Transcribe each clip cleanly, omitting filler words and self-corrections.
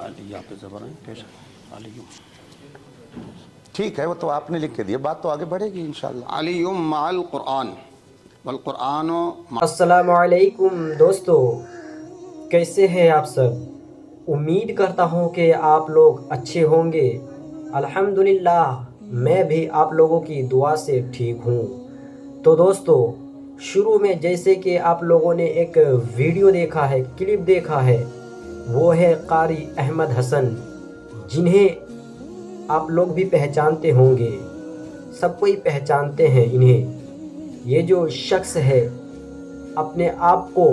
अली आप ज़बर हैं पेश अली ठीक है, वो तो आपने लिख के दिया, बात तो आगे बढ़ेगी इंशाल्लाह। अलीयुम माल कुरान वल कुरान अस्सलामु अलैकुम दोस्तों, कैसे हैं आप सब। उम्मीद करता हूं कि आप लोग अच्छे होंगे। अल्हम्दुलिल्लाह मैं भी आप लोगों की दुआ से ठीक हूं। तो दोस्तों, शुरू में जैसे कि आप लोगों ने एक वीडियो देखा है, क्लिप देखा है, वो है कारी अहमद हसन, जिन्हें आप लोग भी पहचानते होंगे, सब कोई पहचानते हैं इन्हें। ये जो शख्स है अपने आप को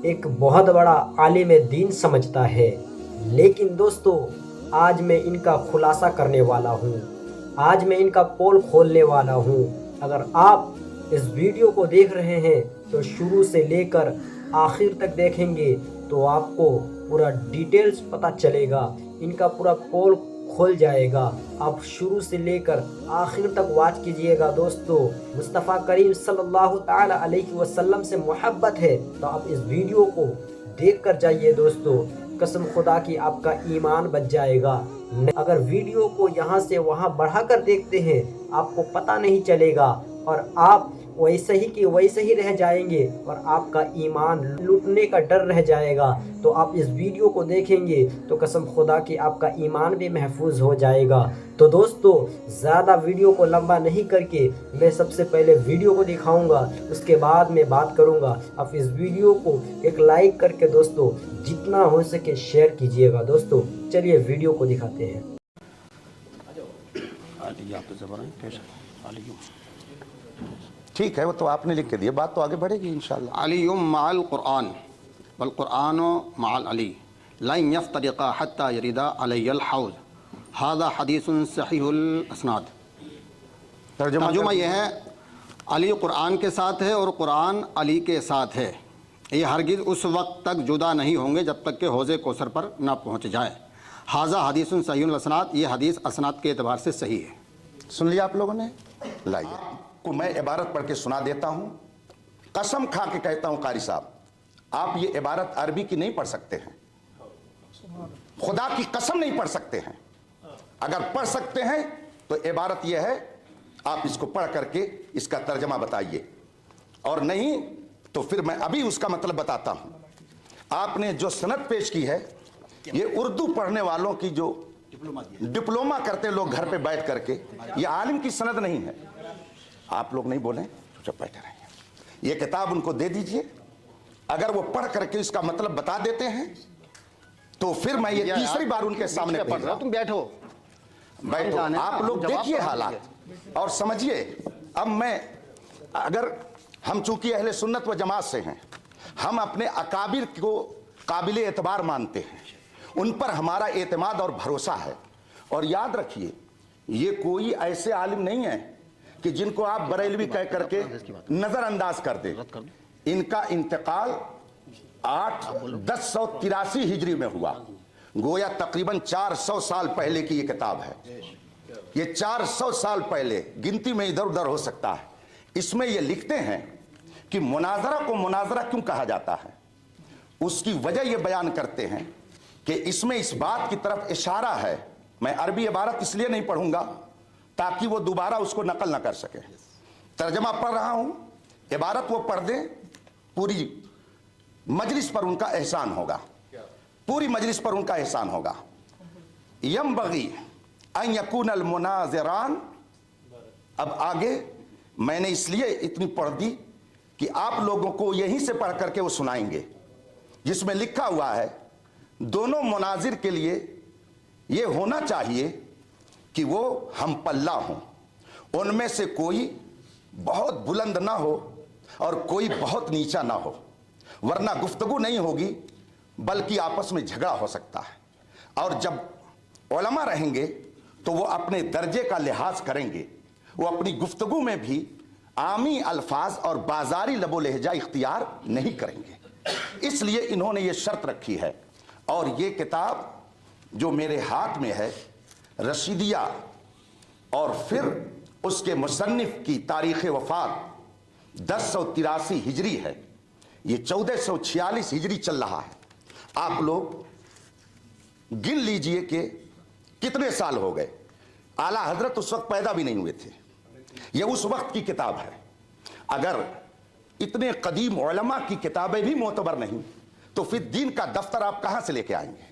एक बहुत बड़ा आलिम दीन समझता है, लेकिन दोस्तों आज मैं इनका खुलासा करने वाला हूँ, आज मैं इनका पोल खोलने वाला हूँ। अगर आप इस वीडियो को देख रहे हैं तो शुरू से लेकर आखिर तक देखेंगे तो आपको पूरा डिटेल्स पता चलेगा, इनका पूरा पोल खोल जाएगा। आप शुरू से लेकर आखिर तक वाच कीजिएगा दोस्तों। मुस्तफ़ा करीम सल्लल्लाहु ताला अलैहि वसल्लम से मोहब्बत है तो आप इस वीडियो को देख कर जाइए दोस्तों, कसम खुदा की आपका ईमान बच जाएगा। अगर वीडियो को यहाँ से वहाँ बढ़ा कर देखते हैं आपको पता नहीं चलेगा और आप वैसे ही कि वैसे ही रह जाएंगे और आपका ईमान लूटने का डर रह जाएगा। तो आप इस वीडियो को देखेंगे तो कसम खुदा की आपका ईमान भी महफूज हो जाएगा। तो दोस्तों ज़्यादा वीडियो को लंबा नहीं करके मैं सबसे पहले वीडियो को दिखाऊंगा, उसके बाद मैं बात करूंगा। आप इस वीडियो को एक लाइक करके दोस्तों जितना हो सके शेयर कीजिएगा। दोस्तों चलिए वीडियो को दिखाते हैं। अली आप ज़बर हैं पेश अली ठीक है, वो तो आपने लिख के दिया, बात तो आगे बढ़ेगी इंशाल्लाह। अलीयुम माल कुरान वल कुरान माल अली लन यफ्तरिका हत्ता यरिदा अलैहिल हौज़ हाज़ा हदीसुन सहीहुल असनाद। तर्जुमा यह है, अली कुरान के साथ है और कुरान अली के साथ है। ये हरगिज़ उस वक्त तक जुदा नहीं होंगे जब तक कि हौज़े कौसर पर ना पहुँच जाए। हाज़ा हदीसुन सहीहुल असनाद, ये हदीस असनाद के एतबार से सही है। सुन लिया आप लोगों ने? लाइए को मैं इबारत पढ़ के सुना देता हूं। कसम खा के कहता हूं कारी साहब, आप ये इबारत अरबी की नहीं पढ़ सकते हैं, खुदा की कसम नहीं पढ़ सकते हैं। अगर पढ़ सकते हैं तो इबारत यह है, आप इसको पढ़ करके इसका तर्जमा बताइए, और नहीं तो फिर मैं अभी उसका मतलब बताता हूं। आपने जो सनद पेश की है ये उर्दू पढ़ने वालों की, जो डिप्लोमा करते लोग घर पे बैठ करके, ये आलिम की सनद नहीं है। आप लोग नहीं बोलें, चुप बैठे रहिए। ये किताब उनको दे दीजिए, अगर वो पढ़ करके इसका मतलब बता देते हैं तो फिर मैं ये तीसरी बार उनके सामने पढ़ रहा हूं। तुम बैठो बैठो, आप लोग देखिए हालात और समझिए। अब मैं, अगर हम चूंकि अहले सुन्नत व जमात से हैं, हम अपने अकाबिर को काबिल एतबार मानते हैं, उन पर हमारा एतमाद और भरोसा है। और याद रखिए, ये कोई ऐसे आलिम नहीं है कि जिनको आप बरेलवी कह करके नजरअंदाज कर दें। इनका इंतकाल 1083 हिजरी में हुआ, गोया तकरीबन 400 साल पहले की ये किताब है। ये 400 साल पहले, गिनती में इधर उधर हो सकता है। इसमें ये लिखते हैं कि मुनाजरा को मुनाजरा क्यों कहा जाता है, उसकी वजह ये बयान करते हैं कि इसमें इस बात की तरफ इशारा है। मैं अरबी इबारत इसलिए नहीं पढ़ूंगा ताकि वो दोबारा उसको नकल ना कर सके। तर्जमा पढ़ रहा हूं, इबारत वो पढ़ दें, पूरी मजलिस पर उनका एहसान होगा, पूरी मजलिस पर उनका एहसान होगा। यंबगी अन यकून अल मुनाज़िरान। अब आगे मैंने इसलिए इतनी पढ़ दी कि आप लोगों को यहीं से पढ़ करके वो सुनाएंगे, जिसमें लिखा हुआ है दोनों मुनाजिर के लिए ये होना चाहिए कि वो हम पल्ला हों, उनमें से कोई बहुत बुलंद ना हो और कोई बहुत नीचा ना हो, वरना गुफ्तगू नहीं होगी बल्कि आपस में झगड़ा हो सकता है। और जब उलमा रहेंगे तो वो अपने दर्जे का लिहाज करेंगे, वो अपनी गुफ्तगू में भी आमी अल्फाज और बाजारी लबो लहजा इख्तियार नहीं करेंगे। इसलिए इन्होंने ये शर्त रखी है। और ये किताब जो मेरे हाथ में है रशीदिया, और फिर उसके मुसन्निफ की तारीख़ वफ़ात 1083 हिजरी है, ये 1446 हिजरी चल रहा है। आप लोग गिन लीजिए कि कितने साल हो गए। आला हजरत उस वक्त पैदा भी नहीं हुए थे। यह उस वक्त की किताब है। अगर इतने कदीम उलमा की किताबें भी मोतबर नहीं तो फिर दीन का दफ्तर आप कहां से लेके आएंगे?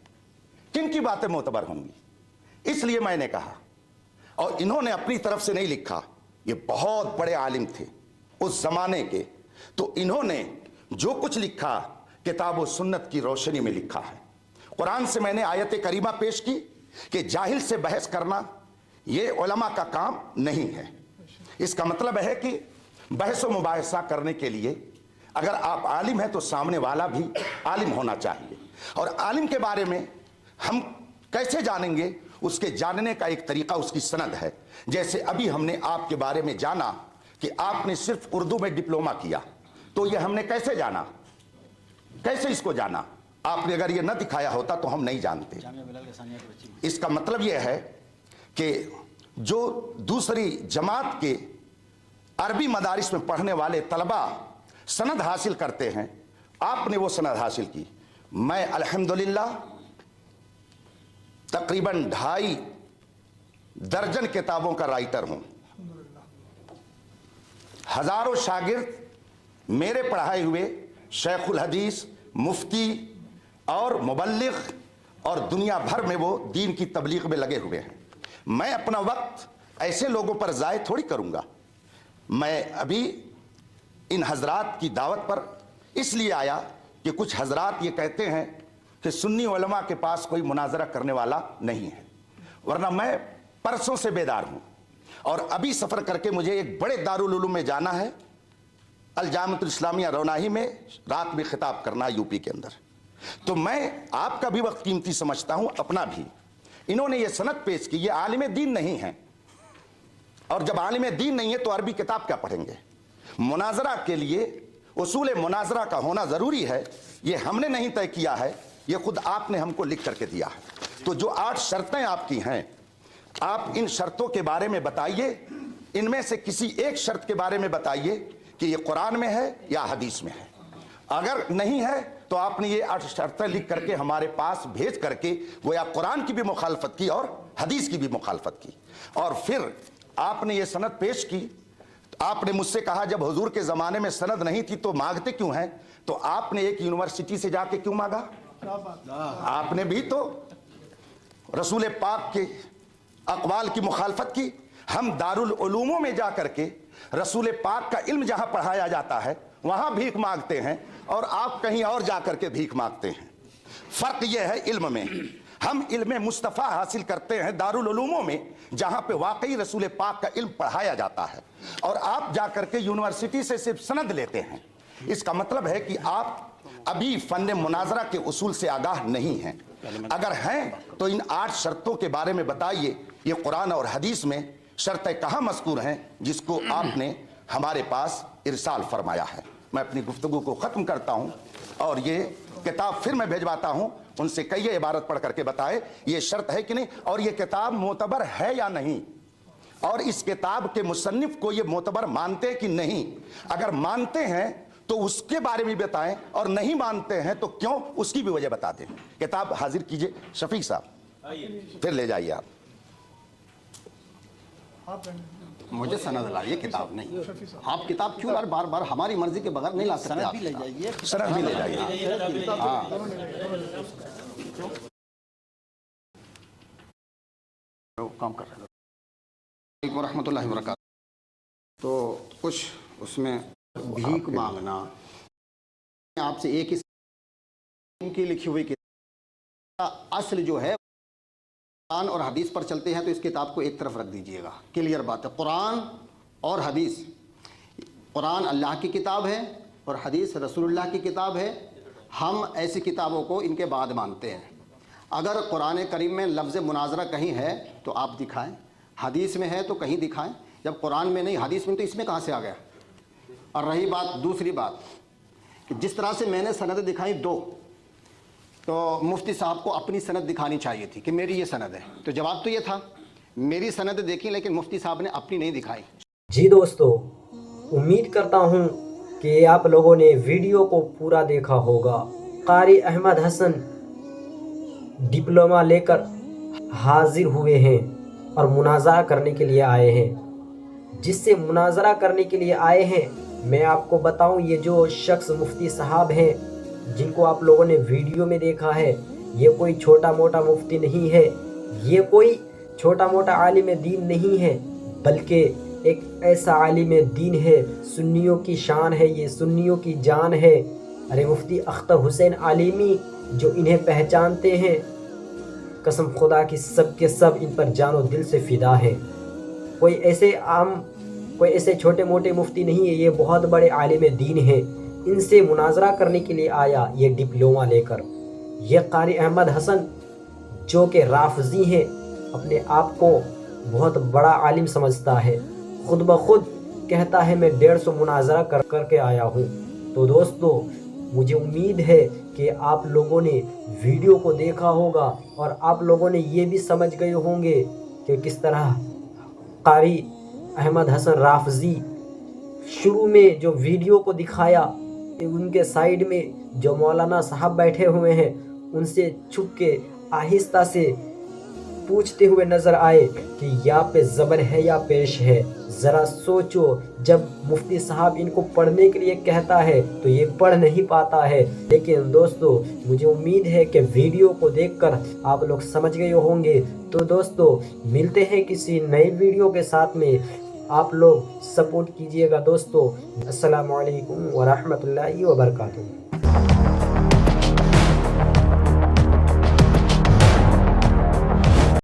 किन की बातें मोतबर होंगी? इसलिए मैंने कहा, और इन्होंने अपनी तरफ से नहीं लिखा, ये बहुत बड़े आलिम थे उस जमाने के, तो इन्होंने जो कुछ लिखा किताब व सुन्नत की रोशनी में लिखा है। कुरान से मैंने आयत करीमा पेश की कि जाहिल से बहस करना ये उलमा का काम नहीं है। इसका मतलब है कि बहस व मुबाहिसा करने के लिए अगर आप आलिम हैं तो सामने वाला भी आलिम होना चाहिए। और आलिम के बारे में हम कैसे जानेंगे? उसके जानने का एक तरीका उसकी सनद है। जैसे अभी हमने आपके बारे में जाना कि आपने सिर्फ उर्दू में डिप्लोमा किया, तो ये हमने कैसे जाना? कैसे इसको जाना? आपने अगर ये न दिखाया होता तो हम नहीं जानते। इसका मतलब यह है कि जो दूसरी जमात के अरबी मदारिस में पढ़ने वाले तलबा सनद हासिल करते हैं, आपने वो सनद हासिल की। मैं अल्हम्दुलिल्लाह तकरीबन 2.5 दर्जन किताबों का राइटर हूं। हजारों शागिर्द मेरे पढ़ाए हुए शेखुल हदीस, मुफ्ती और मुबल्लिग और दुनिया भर में वो दीन की तबलीग में लगे हुए हैं। मैं अपना वक्त ऐसे लोगों पर ज़ाय थोड़ी करूंगा। मैं अभी इन हजरात की दावत पर इसलिए आया कि कुछ हजरात ये कहते हैं कि सुन्नी उलमा के पास कोई मुनाजरा करने वाला नहीं है, वरना मैं परसों से बेदार हूं। और अभी सफ़र करके मुझे एक बड़े दारुल उलूम में जाना है, अल जामिअतुल इस्लामिया रौनाही में रात में खिताब करना यूपी के अंदर। तो मैं आपका भी वक्त कीमती समझता हूं, अपना भी। इन्होंने ये सनद पेश की, ये आलिम दीन नहीं है, और जब आलिम दीन नहीं है तो अरबी किताब क्या पढ़ेंगे? मुनाजरा के लिए उसूल मुनाजरा का होना ज़रूरी है, ये हमने नहीं तय किया है, ये खुद आपने हमको लिख करके दिया है। तो जो 8 शर्तें आपकी हैं, आप इन शर्तों के बारे में बताइए। इनमें से किसी एक शर्त के बारे में बताइए कि ये कुरान में है या हदीस में है। अगर नहीं है तो आपने ये 8 शर्तें लिख करके हमारे पास भेज करके गोया कुरान की भी मुखालफत की और हदीस की भी मुखालफत की, और फिर आपने ये सनद पेश की। आपने मुझसे कहा जब हुजूर के ज़माने में सनद नहीं थी तो मांगते क्यों हैं? तो आपने एक यूनिवर्सिटी से जाके क्यों मांगा? आपने भी तो रसूल पाक के अक़वाल की मुखालफत की। हम दारुल उलूमों में जा करके रसूल पाक का इल्म जहां पढ़ाया जाता है वहां भीख मांगते हैं, और आप कहीं और जा करके भीख मांगते हैं। फ़र्क यह है इल्म में, हम इल्म मुस्तफ़ा हासिल करते हैं दारुल उलूमों में जहां पे वाकई रसूल पाक का इल्म पढ़ाया जाता है, और आप जा करके यूनिवर्सिटी से सिर्फ सनद लेते हैं। इसका मतलब है कि आप अभी फ़न मुनाजरा के उसूल से आगाह नहीं हैं। अगर हैं तो इन 8 शर्तों के बारे में बताइए। ये कुरान और हदीस में शर्तें कहाँ मज़कूर हैं जिसको आपने हमारे पास इरसाल फरमाया है? मैं अपनी गुफ्तगू को ख़त्म करता हूँ और ये किताब फिर मैं भेजवाता हूँ, उनसे कहिए इबारत पढ़ करके बताए ये शर्त है कि नहीं, और ये किताब मोतबर है या नहीं, और इस किताब के मुसन्निफ को ये मोतबर मानते कि नहीं। अगर मानते हैं तो उसके बारे में बताएं, और नहीं मानते हैं तो क्यों, उसकी भी वजह बता दें। किताब हाजिर कीजिए शफीक साहब, फिर ले जाइए आप। मुझे सनद लाइए, किताब नहीं। आप किताब क्यों बार बार हमारी मर्जी के बगैर नहीं ला सकते? सनद भी ले जाइए, सनद भी ले जाइए। काम कर रहे हैं रहमतुल्लाहि व बरकातहू। तो कुछ उसमें भीख मांगना, आपसे एक ही की लिखी हुई किताब असल जो है कुरान और हदीस पर चलते हैं, तो इस किताब को एक तरफ रख दीजिएगा। क्लियर बात है, कुरान और हदीस, कुरान अल्लाह की किताब है और हदीस रसूलुल्लाह की किताब है। हम ऐसी किताबों को इनके बाद मानते हैं। अगर कुरान करीम में लफ्ज़ मुनाजरा कहीं है तो आप दिखाएं, हदीस में है तो कहीं दिखाएं। जब कुरान में नहीं, हदीस में, तो इसमें कहाँ से आ गया? और रही बात, दूसरी बात कि जिस तरह से मैंने सनद दिखाई 2, तो मुफ्ती साहब को अपनी सनद दिखानी चाहिए थी कि मेरी ये सनद है। तो जवाब तो ये था मेरी सनद देखी, लेकिन मुफ्ती साहब ने अपनी नहीं दिखाई। जी दोस्तों, उम्मीद करता हूँ कि आप लोगों ने वीडियो को पूरा देखा होगा। कारी अहमद हसन डिप्लोमा लेकर हाजिर हुए हैं और मुनाजरा करने के लिए आए हैं। जिससे मुनाजरा करने के लिए आए हैं, मैं आपको बताऊं, ये जो शख्स मुफ्ती साहब हैं जिनको आप लोगों ने वीडियो में देखा है, ये कोई छोटा मोटा मुफ्ती नहीं है, ये कोई छोटा मोटा आलिम दीन नहीं है, बल्कि एक ऐसा आलिम दीन है, सुन्नियों की शान है, ये सुन्नियों की जान है। अरे मुफ्ती अख्तर हुसैन आलिमी जो इन्हें पहचानते हैं, कसम खुदा की सब के सब इन पर जानो दिल से फ़िदा हैं। कोई ऐसे छोटे मोटे मुफ्ती नहीं है, ये बहुत बड़े आलिम दीन हैं। इनसे मुनाजरा करने के लिए आया ये डिप्लोमा लेकर। ये कारी अहमद हसन जो कि राफजी हैं, अपने आप को बहुत बड़ा आलिम समझता है, खुद ब खुद कहता है मैं 150 मुनाजरा करके आया हूँ। तो दोस्तों, मुझे उम्मीद है कि आप लोगों ने वीडियो को देखा होगा और आप लोगों ने ये भी समझ गए होंगे कि किस तरह कारी अहमद हसन राफजी शुरू में जो वीडियो को दिखाया, उनके साइड में जो मौलाना साहब बैठे हुए हैं उनसे छुप के आहिस्ता से पूछते हुए नज़र आए कि या पे ज़बर है या पेश है। ज़रा सोचो, जब मुफ्ती साहब इनको पढ़ने के लिए कहता है तो ये पढ़ नहीं पाता है। लेकिन दोस्तों, मुझे उम्मीद है कि वीडियो को देखकर आप लोग समझ गए होंगे। तो दोस्तों, मिलते हैं किसी नई वीडियो के साथ में। आप लोग सपोर्ट कीजिएगा दोस्तों। अस्सलामु अलैकुम व रहमतुल्लाहि व बरकातुहू।